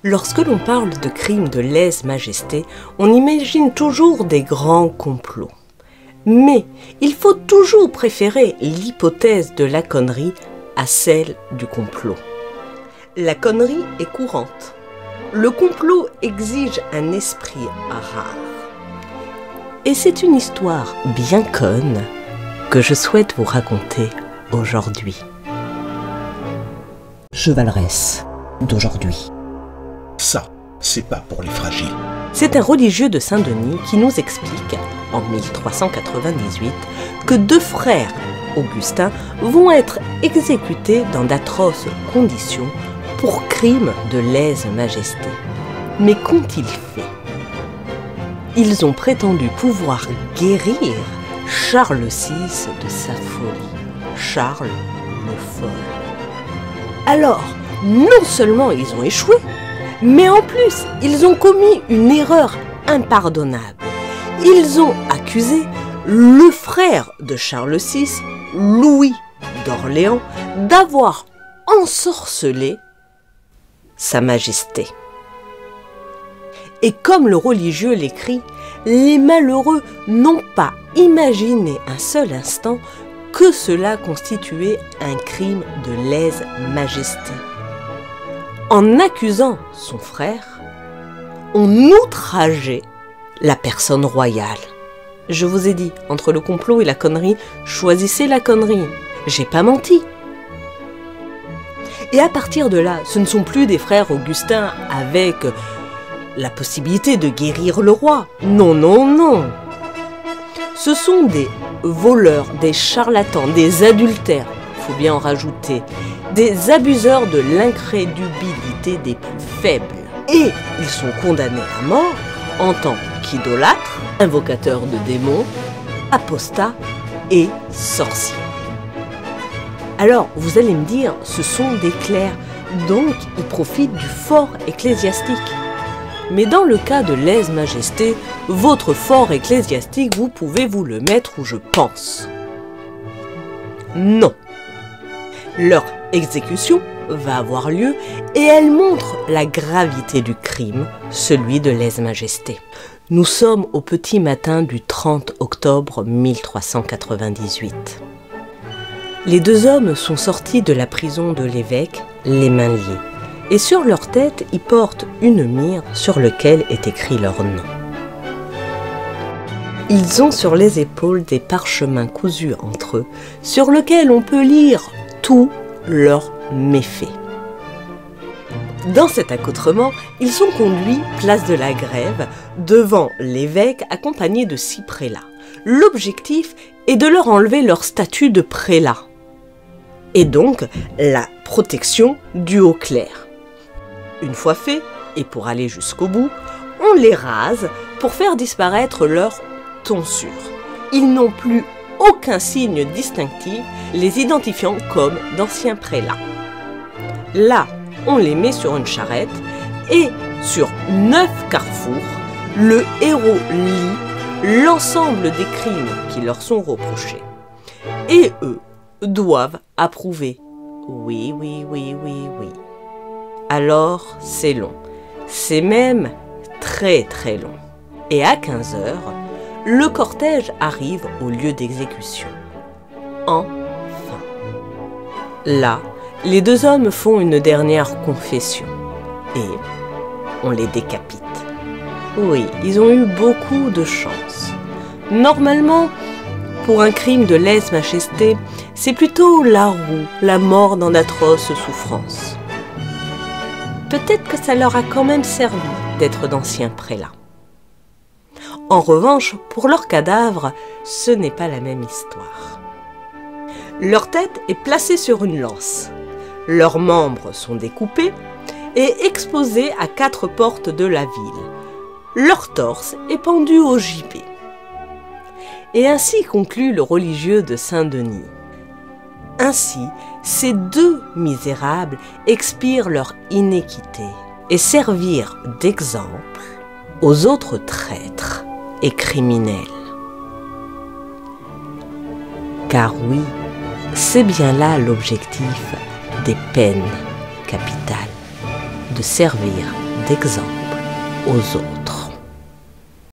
Lorsque l'on parle de crimes de lèse-majesté, on imagine toujours des grands complots. Mais il faut toujours préférer l'hypothèse de la connerie à celle du complot. La connerie est courante. Le complot exige un esprit rare. Et c'est une histoire bien conne que je souhaite vous raconter aujourd'hui. Chevaleresse d'aujourd'hui. Ça, c'est pas pour les fragiles. C'est un religieux de Saint-Denis qui nous explique, en 1398, que deux frères, Augustins, vont être exécutés dans d'atroces conditions pour crime de lèse-majesté. Mais qu'ont-ils fait? Ils ont prétendu pouvoir guérir Charles VI de sa folie. Charles le Fol. Alors, non seulement ils ont échoué, mais en plus, ils ont commis une erreur impardonnable. Ils ont accusé le frère de Charles VI, Louis d'Orléans, d'avoir ensorcelé Sa Majesté. Et comme le religieux l'écrit, les malheureux n'ont pas imaginé un seul instant que cela constituait un crime de lèse-majesté. En accusant son frère, on outrageait la personne royale. Je vous ai dit, entre le complot et la connerie, choisissez la connerie. J'ai pas menti. Et à partir de là, ce ne sont plus des frères Augustins avec la possibilité de guérir le roi. Non, non, non. Ce sont des voleurs, des charlatans, des adultères, il faut bien en rajouter, des abuseurs de l'incrédulité des plus faibles. Et ils sont condamnés à mort en tant qu'idolâtres, invocateurs de démons, apostats et sorciers. Alors, vous allez me dire, ce sont des clercs, donc ils profitent du fort ecclésiastique. Mais dans le cas de lèse-majesté, votre fort ecclésiastique, vous pouvez vous le mettre où je pense. Non. Leur exécution va avoir lieu et elle montre la gravité du crime, celui de lèse-majesté. Nous sommes au petit matin du 30 octobre 1398. Les deux hommes sont sortis de la prison de l'évêque, les mains liées. Et sur leur tête, ils portent une myrrhe sur laquelle est écrit leur nom. Ils ont sur les épaules des parchemins cousus entre eux, sur lesquels on peut lire tous leurs méfaits. Dans cet accoutrement, ils sont conduits place de la Grève, devant l'évêque accompagné de 6 prélats. L'objectif est de leur enlever leur statut de prélat, et donc la protection du haut clerc. Une fois fait, et pour aller jusqu'au bout, on les rase pour faire disparaître leur tonsure. Ils n'ont plus aucun signe distinctif les identifiant comme d'anciens prélats. Là, on les met sur une charrette et sur 9 carrefours, le héros lit l'ensemble des crimes qui leur sont reprochés. Et eux doivent approuver. Oui, oui, oui, oui, oui. Alors, c'est long. C'est même très très long. Et à 15 heures, le cortège arrive au lieu d'exécution. Enfin. Là, les deux hommes font une dernière confession. Et on les décapite. Oui, ils ont eu beaucoup de chance. Normalement, pour un crime de lèse-majesté, c'est plutôt la roue, la mort dans d'atroces souffrances. Peut-être que ça leur a quand même servi d'être d'anciens prélats. En revanche, pour leurs cadavres, ce n'est pas la même histoire. Leur tête est placée sur une lance. Leurs membres sont découpés et exposés à 4 portes de la ville. Leur torse est pendu au gibet. Et ainsi conclut le religieux de Saint-Denis. Ainsi, ces deux misérables expirent leur iniquité et servirent d'exemple aux autres traîtres et criminels. Car oui, c'est bien là l'objectif des peines capitales, de servir d'exemple aux autres.